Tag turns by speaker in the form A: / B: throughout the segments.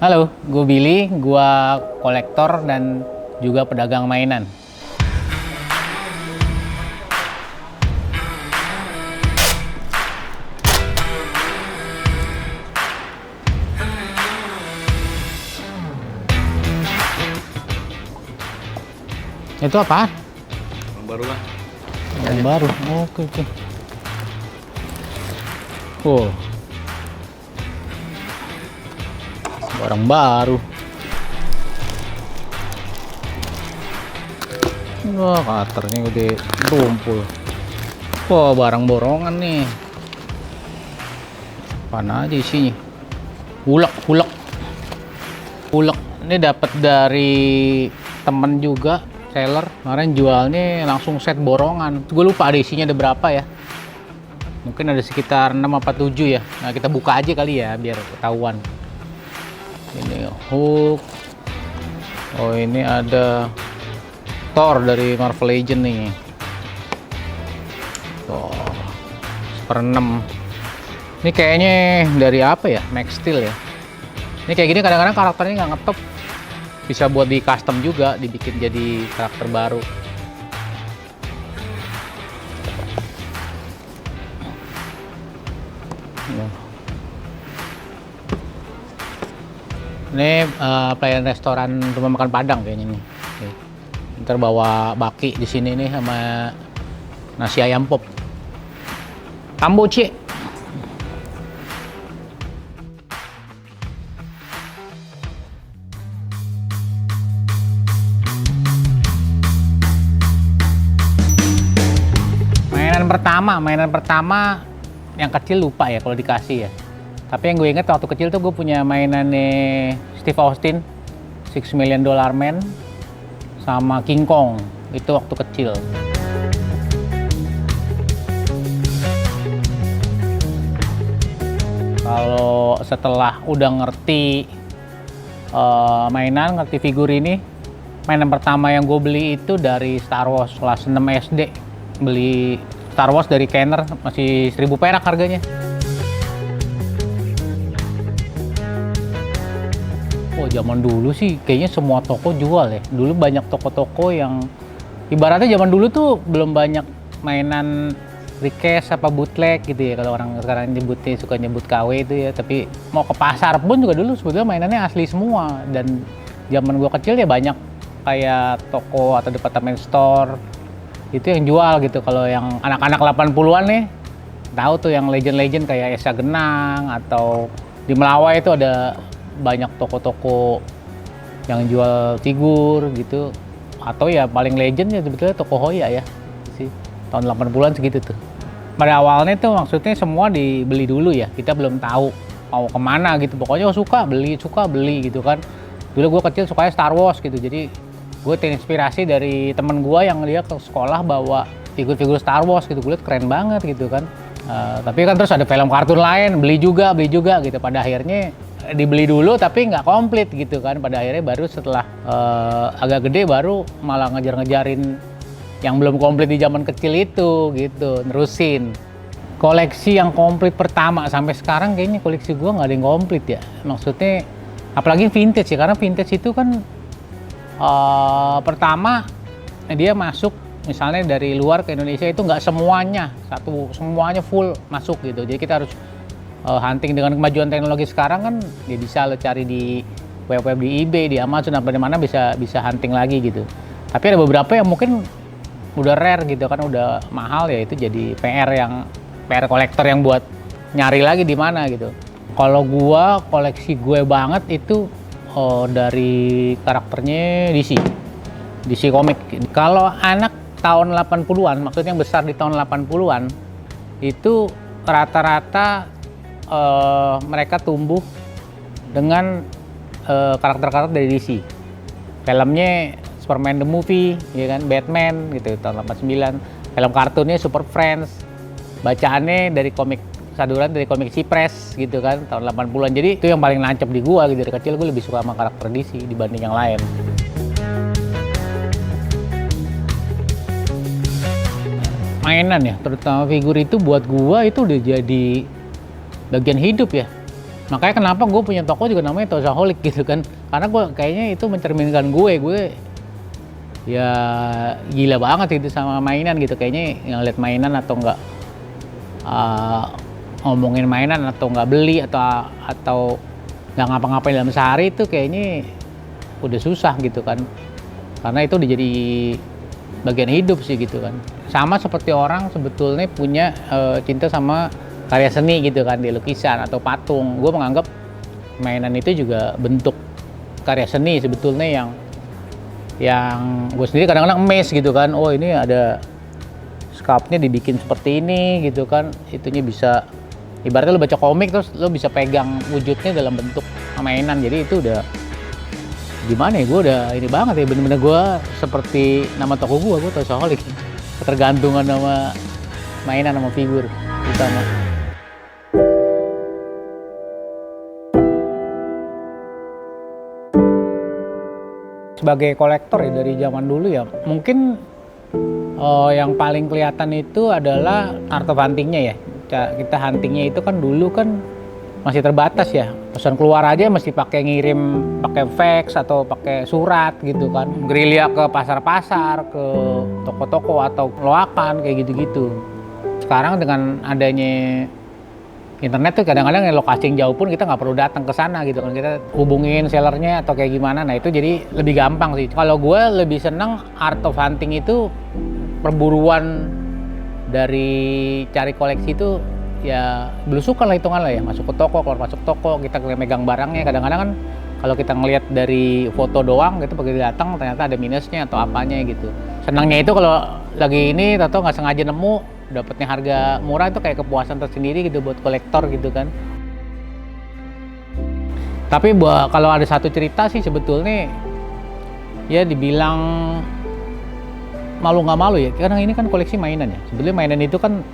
A: Halo, gue Billy, gue kolektor dan juga pedagang mainan. Itu apa?
B: Yang baru lah.
A: Yang baru. Oke, oke. Oh. Barang baru. Wah, katernya udah tumpul. Wah, barang borongan nih. Apaan aja isinya? Ulek. Ini dapat dari temen juga, seller. Kemarin jualnya langsung set borongan. Gue lupa ada isinya ada berapa ya. Mungkin ada sekitar 6 apa 7 ya. Nah, kita buka aja kali ya biar ketahuan. Ini Hulk. Oh, ini ada Thor dari Marvel Legends nih. Thor seper-6. Ini kayaknya dari apa ya? Max Steel ya. Ini kayak gini kadang-kadang karakternya nggak ngetop. Bisa buat di custom juga, dibikin jadi karakter baru. Ini pelayan restoran rumah makan Padang kayaknya nih. Oke. Ntar bawa baki di sini nih sama nasi ayam pop. Kamboce. Mainan pertama yang kecil lupa ya kalau dikasih ya. Tapi yang gue inget waktu kecil tuh gue punya mainannya Steve Austin, $6 Million Man, sama King Kong. Itu waktu kecil. Kalau setelah udah ngerti mainan, ngerti figur ini, mainan pertama yang gue beli itu dari Star Wars kelas 6 SD. Beli Star Wars dari Kenner, masih 1.000 perak harganya. Oh, zaman dulu sih kayaknya semua toko jual ya. Dulu banyak toko-toko yang ibaratnya zaman dulu tuh belum banyak mainan request apa bootleg gitu ya. Kalau orang sekarang nyebutnya suka nyebut KW itu ya. Tapi mau ke pasar pun juga dulu sebetulnya mainannya asli semua. Dan zaman gua kecil ya banyak kayak toko atau department store itu yang jual gitu. Kalau yang anak-anak 80-an nih tahu tuh yang legend-legend kayak Esa Genang atau di Melawai itu ada banyak toko-toko yang jual figur gitu, atau ya paling legend ya sebetulnya toko Hoya ya sih, tahun 80-an segitu tuh. Pada awalnya tuh maksudnya semua dibeli dulu ya, kita belum tahu mau kemana gitu, pokoknya suka beli gitu kan. Dulu gue kecil sukanya Star Wars gitu, jadi gue terinspirasi dari temen gue yang dia ke sekolah bawa figur-figur Star Wars gitu, gue liat keren banget gitu kan. Tapi kan terus ada film kartun lain, beli juga gitu. Pada akhirnya dibeli dulu tapi nggak komplit gitu kan. Pada akhirnya baru setelah agak gede baru malah ngejar-ngejarin yang belum komplit di zaman kecil itu gitu, nerusin. Koleksi yang komplit pertama sampai sekarang kayaknya koleksi gua nggak ada yang komplit ya. Maksudnya apalagi vintage ya, karena vintage itu kan pertama dia masuk misalnya dari luar ke Indonesia itu nggak semuanya semuanya full masuk gitu. Jadi kita harus hunting. Dengan kemajuan teknologi sekarang kan ya bisa lo cari di web-web, di eBay, di Amazon, apa di mana bisa hunting lagi gitu. Tapi ada beberapa yang mungkin udah rare gitu kan, udah mahal ya, itu jadi PR kolektor yang buat nyari lagi di mana gitu. Kalau gua koleksi gue banget itu dari karakternya DC komik. Kalau anak tahun 80-an, maksudnya yang besar di tahun 80-an itu rata-rata mereka tumbuh dengan karakter-karakter dari DC. Filmnya Superman the Movie, ya kan, Batman gitu tahun 89. Film kartunnya Super Friends. Bacaannya dari komik saduran, dari komik Cipres gitu kan tahun 80-an. Jadi itu yang paling nancep di gua gitu. Dari kecil gua lebih suka sama karakter DC dibanding yang lain. Mainan ya, terutama figur itu buat gua itu udah jadi bagian hidup ya. Makanya kenapa gue punya toko juga namanya Tokoholic gitu kan. Karena gue kayaknya itu mencerminkan gue ya gila banget itu sama mainan gitu. Kayaknya ngeliat mainan atau enggak ngomongin mainan atau nggak beli atau nggak ngapa-ngapain dalam sehari itu kayaknya udah susah gitu kan. Karena itu udah jadi bagian hidup sih gitu kan. Sama seperti orang sebetulnya punya cinta sama karya seni gitu kan, di lukisan atau patung. Gue menganggap mainan itu juga bentuk karya seni sebetulnya yang gue sendiri kadang-kadang emes gitu kan. Oh ini ada sculptnya dibikin seperti ini gitu kan. Itunya bisa, ibaratnya lo baca komik terus lo bisa pegang wujudnya dalam bentuk mainan. Jadi itu udah gimana ya, gue udah ini banget ya, bener-bener gue seperti nama toko gue Tokoholic. Ketergantungan sama mainan sama figur utama. Sebagai kolektor ya dari zaman dulu ya, mungkin yang paling kelihatan itu adalah art of huntingnya ya. Kita huntingnya itu kan dulu kan masih terbatas ya. Pesan keluar aja mesti pakai ngirim, pakai fax atau pakai surat gitu kan. Gerilya ke pasar-pasar, ke toko-toko atau loakan kayak gitu-gitu. Sekarang dengan adanya internet tuh kadang-kadang lokasi yang jauh pun kita nggak perlu datang ke sana gitu kan, kita hubungin sellernya atau kayak gimana. Nah itu jadi lebih gampang sih. Kalau gue lebih seneng art of hunting itu, perburuan dari cari koleksi itu ya belusukan lah hitungan lah ya, masuk ke toko, keluar masuk toko, kita megang barangnya. Kadang-kadang kan kalau kita ngelihat dari foto doang gitu, begitu datang ternyata ada minusnya atau apanya gitu. Senangnya itu kalau lagi ini atau nggak sengaja nemu dapatnya harga murah, itu kayak kepuasan tersendiri gitu buat kolektor gitu kan. Tapi kalau ada satu cerita sih sebetulnya ya dibilang malu nggak malu ya, karena ini kan koleksi mainan ya. Sebetulnya mainan itu kan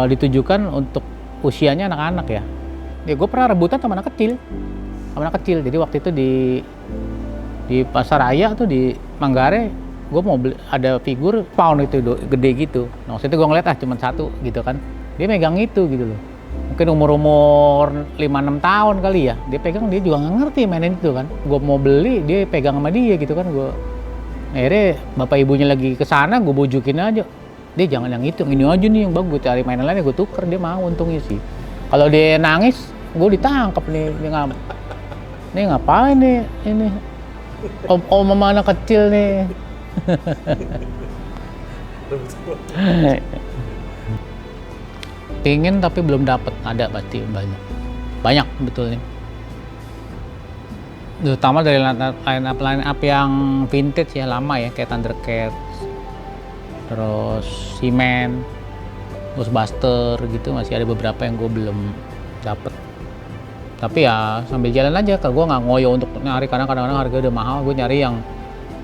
A: ditujukan untuk usianya anak-anak ya. Ya gue pernah rebutan sama anak kecil. Jadi waktu itu di pasar raya tuh di Manggarai, gue mau beli, ada figur pound itu gede gitu. Nah waktu itu gue ngeliat cuma satu gitu kan, dia megang itu gitu loh. Mungkin umur 5-6 tahun kali ya, dia pegang, dia juga nggak ngerti mainan itu kan. Gue mau beli, dia pegang sama dia gitu kan. Gue akhirnya bapak ibunya lagi kesana, gue bujukin aja, dia jangan yang itu, ini aja nih yang bagus. Gue cari mainan lainnya, gue tuker, dia mau untungnya sih. Kalau dia nangis, gue ditangkap nih, dia ngapain nih ini om mama anak kecil nih. Pingin tapi belum dapet, ada pasti banyak betulnya. Terutama dari line up yang vintage ya, lama ya, kayak Thundercats, terus He-Man, Ghostbuster gitu, masih ada beberapa yang gue belum dapet. Tapi ya sambil jalan aja, kalau gue nggak ngoyo untuk nyari karena kadang-kadang harga udah mahal. Gue nyari yang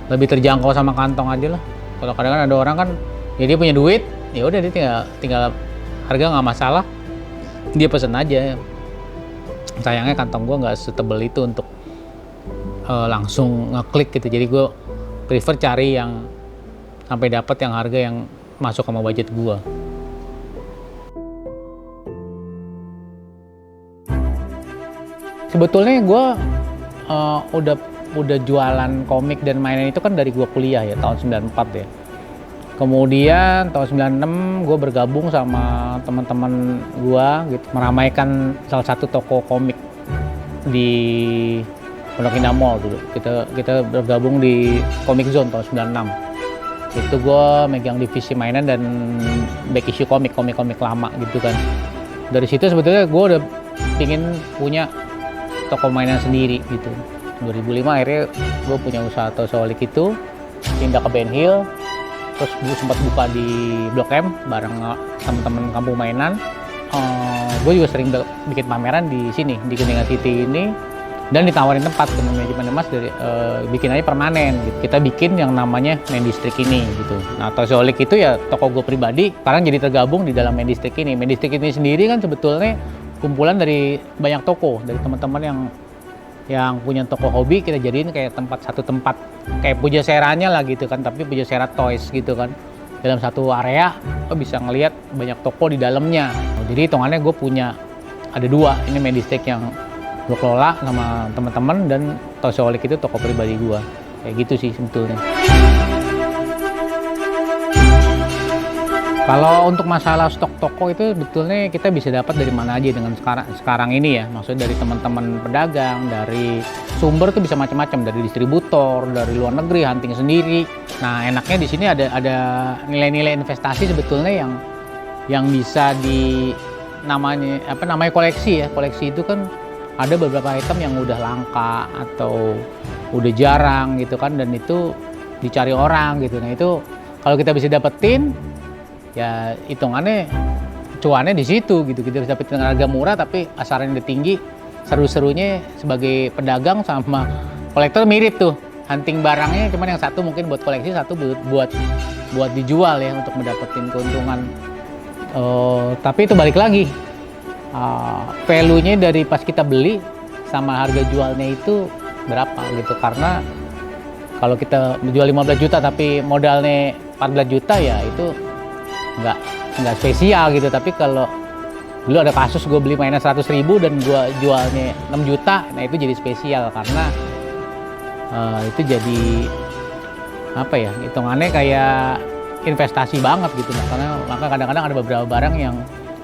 A: lebih terjangkau sama kantong aja lah. Kalau kadang-kadang ada orang kan ya dia punya duit, ya udah dia tinggal harga nggak masalah, dia pesen aja. Sayangnya kantong gue nggak setebel itu untuk langsung ngeklik gitu. Jadi gue prefer cari yang sampai dapat yang harga yang masuk sama budget gue. Sebetulnya gue udah jualan komik dan mainan itu kan dari gue kuliah ya, tahun 94 ya. Kemudian tahun 96 gue bergabung sama teman-teman gue gitu, meramaikan salah satu toko komik di Pondok Indah Mall dulu. Kita bergabung di Comic Zone tahun 96. Itu gue megang divisi mainan dan back issue komik lama gitu kan. Dari situ sebetulnya gue udah pingin punya toko mainan sendiri gitu. 2005 akhirnya gue punya usaha Tokoholic itu, pindah ke Ben Hill, terus gue sempat buka di Blok M bareng teman-teman kampung mainan. Gue juga sering bikin pameran di sini, di Kuningan City ini, dan ditawarin tempat ke manajemen Mas dari bikin aja permanen gitu. Kita bikin yang namanya Main District ini gitu. Nah Tokoholic itu ya toko gue pribadi, sekarang jadi tergabung di dalam Main District ini. Main District ini sendiri kan sebetulnya kumpulan dari banyak toko, dari teman-teman yang punya toko hobi, kita jadiin kayak satu tempat kayak Pujaseranya lah gitu kan, tapi Pujasera Toys gitu kan. Dalam satu area lo bisa ngelihat banyak toko di dalamnya. Jadi hitungannya gue punya ada dua, ini Medistek yang gue kelola sama teman-teman, dan Tosolik itu toko pribadi gue. Kayak gitu sih sebetulnya. Kalau untuk masalah stok toko itu sebetulnya kita bisa dapat dari mana aja dengan sekarang ini ya. Maksudnya dari teman-teman pedagang, dari sumber tuh bisa macam-macam, dari distributor, dari luar negeri, hunting sendiri. Nah, enaknya di sini ada nilai-nilai investasi sebetulnya yang bisa namanya koleksi ya. Koleksi itu kan ada beberapa item yang udah langka atau udah jarang gitu kan, dan itu dicari orang gitu. Nah, itu kalau kita bisa dapetin, ya hitungannya cuannya di situ gitu. Kita bisa dapetin dengan harga murah tapi asarannya udah tinggi. Seru-serunya sebagai pedagang sama kolektor mirip tuh, hunting barangnya, cuman yang satu mungkin buat koleksi, satu buat dijual ya, untuk mendapatkan keuntungan. Tapi itu balik lagi, value-nya dari pas kita beli sama harga jualnya itu berapa gitu. Karena kalau kita menjual 15 juta tapi modalnya 14 juta ya itu nggak spesial gitu. Tapi kalau dulu ada kasus gue beli mainan 100.000 dan gue jualnya 6 juta, nah itu jadi spesial karena itu jadi apa ya, hitungannya kayak investasi banget gitu. Nah, karena maka kadang-kadang ada beberapa barang yang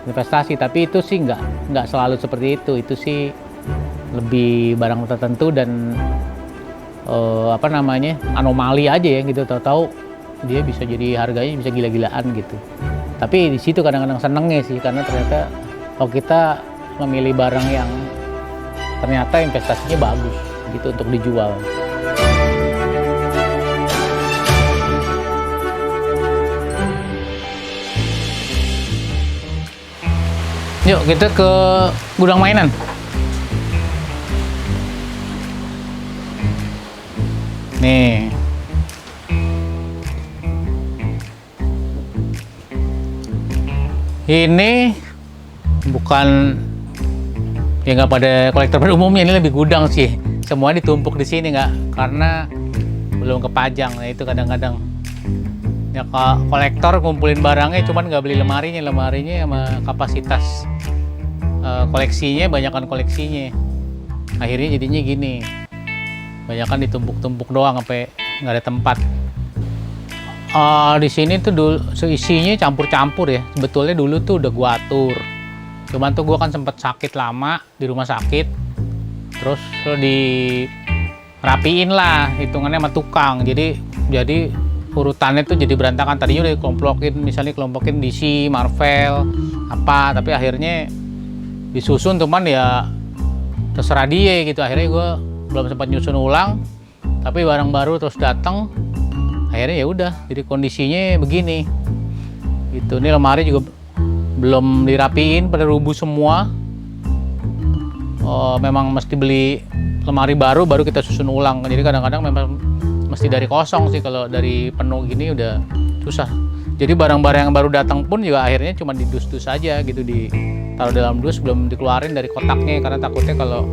A: investasi, tapi itu sih nggak selalu seperti itu. Itu sih lebih barang tertentu dan anomali aja ya gitu. Tahu-tahu dia bisa jadi harganya bisa gila-gilaan gitu. Tapi di situ kadang-kadang senengnya sih, karena ternyata kalau kita memilih barang yang ternyata investasinya bagus gitu untuk dijual. Yuk kita ke gudang mainan. Nih. Ini bukan ya, nggak pada kolektor pada umumnya, ini lebih gudang sih. Semua ditumpuk di sini nggak, karena belum kepajang. Nah itu kadang-kadang ya kolektor ngumpulin barangnya, cuman nggak beli lemarinya sama kapasitas koleksinya, banyakan koleksinya. Akhirnya jadinya gini, banyakan ditumpuk-tumpuk doang sampai nggak ada tempat. Di sini tuh dulu isinya campur-campur ya. Sebetulnya dulu tuh udah gua atur. Cuman tuh gua kan sempat sakit lama di rumah sakit. Terus dirapiin lah hitungannya sama tukang. Jadi urutannya tuh jadi berantakan. Tadinya udah kelompokin DC, Marvel, apa, tapi akhirnya disusun, cuman ya terserah dia gitu. Akhirnya gua belum sempat nyusun ulang. Tapi barang baru terus datang. Akhirnya ya udah, jadi kondisinya begini. Gitu. Ini lemari juga belum dirapiin, pada rubuh semua. Memang mesti beli lemari baru kita susun ulang. Jadi kadang-kadang memang mesti dari kosong sih, kalau dari penuh gini udah susah. Jadi barang-barang yang baru datang pun juga akhirnya cuma didus-dus aja gitu, ditaruh dalam dus, belum dikeluarin dari kotaknya, karena takutnya kalau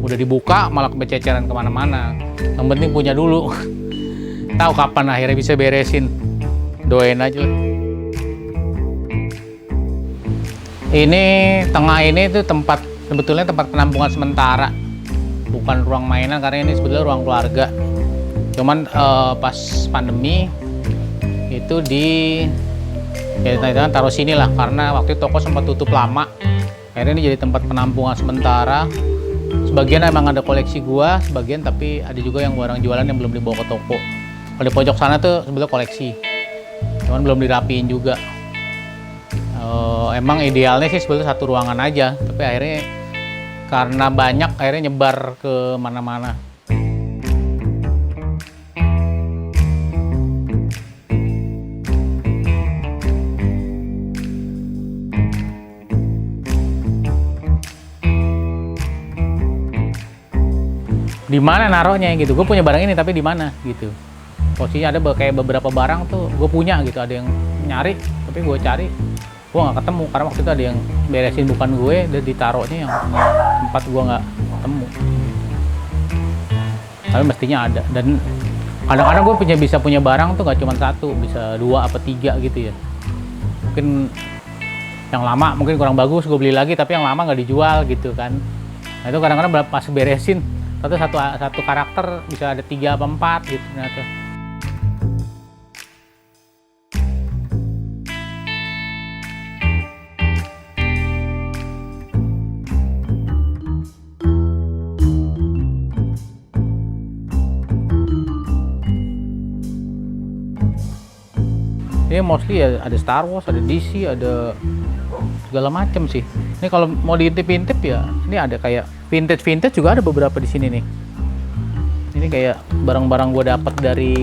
A: udah dibuka malah kebececeran kemana-mana. Yang penting punya dulu. Tahu kapan akhirnya bisa beresin, doain aja lah. Ini tengah ini tuh sebetulnya tempat penampungan sementara, bukan ruang mainan, karena ini sebetulnya ruang keluarga. Cuman pas pandemi itu taruh sini lah, karena waktu itu toko sempat tutup lama. Akhirnya ini jadi tempat penampungan sementara. Sebagian emang ada koleksi gua, sebagian tapi ada juga yang barang jualan yang belum dibawa ke toko. Kalau di pojok sana tuh sebenarnya koleksi, cuman belum dirapiin juga. Emang idealnya sih sebetulnya satu ruangan aja, tapi akhirnya karena banyak akhirnya nyebar ke mana-mana. Di mana naruhnya gitu? Gue punya barang ini tapi di mana gitu? Posisinya ada kayak beberapa barang tuh gue punya gitu, ada yang nyari tapi gue cari gue nggak ketemu, karena waktu itu ada yang beresin bukan gue, dan ditaruhnya yang tempat gue nggak ketemu. Tapi mestinya ada, dan kadang-kadang gue bisa punya barang tuh nggak cuma satu, bisa 2 apa 3 gitu ya. Mungkin yang lama mungkin kurang bagus gue beli lagi, tapi yang lama nggak dijual gitu kan. Nah itu kadang-kadang pas beresin satu karakter bisa ada 3 apa 4 gitu ternyata. Ini mostly ya ada Star Wars, ada DC, ada segala macam sih. Ini kalau mau diintip-intip ya, ini ada kayak vintage juga ada beberapa di sini nih. Ini kayak barang-barang gue dapat dari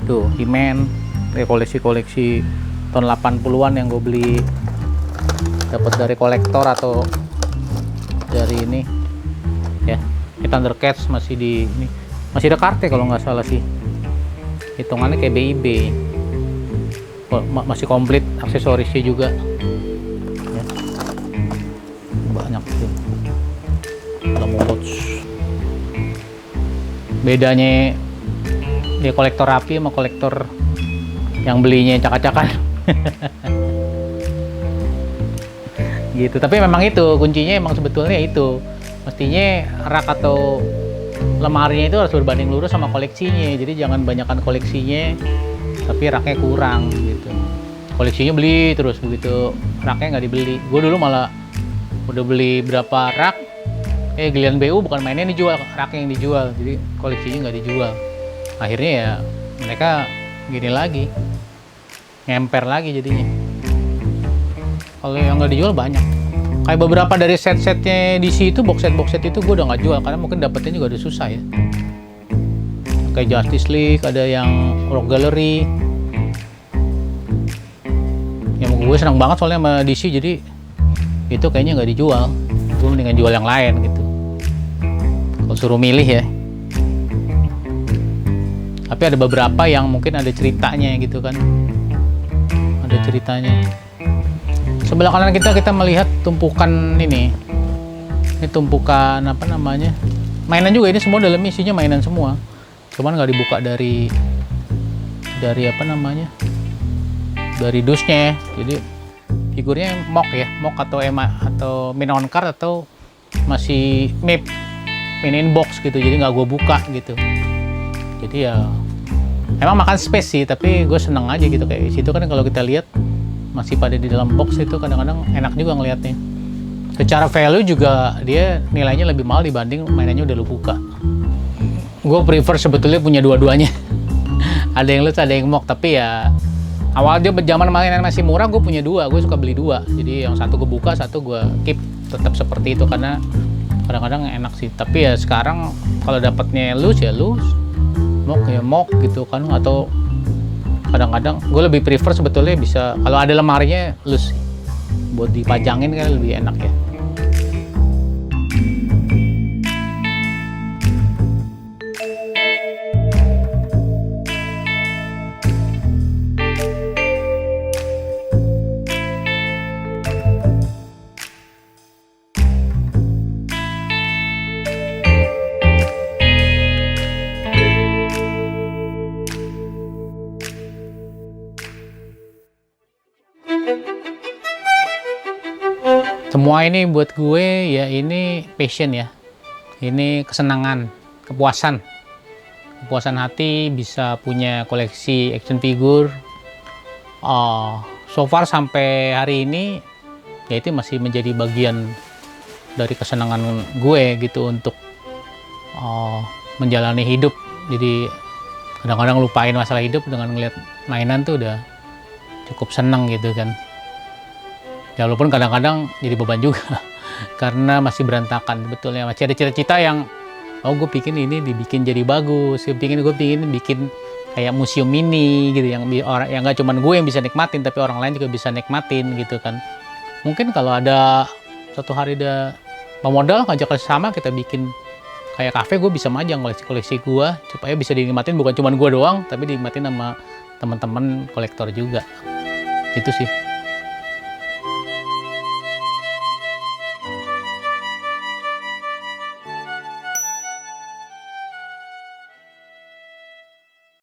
A: tuh He-Man, kayak koleksi-koleksi tahun 80-an yang gue beli, dapat dari kolektor atau dari ini ya. Ini Thundercats masih di ini, masih ada kartu kalau nggak salah sih. Hitungannya kayak BIB, masih komplit aksesorisnya juga ya. Banyak tuh bedanya dia kolektor rapi sama kolektor yang belinya cak-cakan. Gitu. Tapi memang itu kuncinya, emang sebetulnya itu mestinya rak atau lemarinya itu harus berbanding lurus sama koleksinya. Jadi jangan banyakkan koleksinya tapi raknya kurang gitu. Koleksinya beli terus, begitu raknya nggak dibeli. Gue dulu malah udah beli berapa rak, giliran BU bukan mainnya dijual, raknya yang dijual, jadi koleksinya nggak dijual. Akhirnya ya mereka gini lagi, ngemper lagi jadinya. Kalau yang nggak dijual banyak. Kayak beberapa dari set-setnya DC itu, box set itu gue udah nggak jual karena mungkin dapetnya juga udah susah ya. Kayak Justice League, ada yang Rock Gallery. Yang gue senang banget soalnya sama DC, jadi itu kayaknya nggak dijual. Gue mendingan jual yang lain gitu. Kalau suruh milih ya. Tapi ada beberapa yang mungkin ada ceritanya gitu kan. Ada ceritanya. Sebelah kanan kita melihat tumpukan ini. Ini tumpukan apa namanya? Mainan juga, ini semua dalam isinya mainan semua. Cuman nggak dibuka dari apa namanya? Dari dusnya. Jadi figurnya mock ya, mock atau main on card atau masih main in box gitu. Jadi nggak gue buka gitu. Jadi ya emang makan space sih, tapi gue seneng aja gitu. Kayak situ kan kalau kita lihat masih pada di dalam box itu kadang-kadang enak juga ngelihatnya. Secara value juga dia nilainya lebih mahal dibanding mainannya udah lu buka. Gue prefer sebetulnya punya dua-duanya. Ada yang loose, ada yang mock, tapi ya awal dia zaman mainan masih murah gue punya dua, gue suka beli dua. Jadi yang satu gue buka, satu gue keep, tetap seperti itu karena kadang-kadang enak sih. Tapi ya sekarang kalau dapatnya loose ya loose, mock ya mock gitu kan. Atau kadang-kadang gue lebih prefer sebetulnya bisa kalau ada lemarinya loose, buat dipajangin kan lebih enak ya. Semua ini buat gue ya ini passion ya, ini kesenangan, kepuasan hati bisa punya koleksi action figure. So far sampai hari ini ya itu masih menjadi bagian dari kesenangan gue gitu untuk menjalani hidup. Jadi kadang-kadang lupain masalah hidup dengan ngeliat mainan tuh udah cukup senang gitu kan. Ya walaupun kadang-kadang jadi beban juga karena masih berantakan betulnya, masih ada cita-cita yang gue bikin ini dibikin jadi bagus, gue pengen bikin kayak museum mini gitu yang orang yang nggak cuman gue yang bisa nikmatin tapi orang lain juga bisa nikmatin gitu kan. Mungkin kalau ada suatu hari ada pemodal ngajak sama kita bikin kayak kafe, gue bisa majang koleksi gue supaya bisa dinikmatin bukan cuman gue doang tapi dinikmatin sama teman-teman kolektor juga. Itu sih.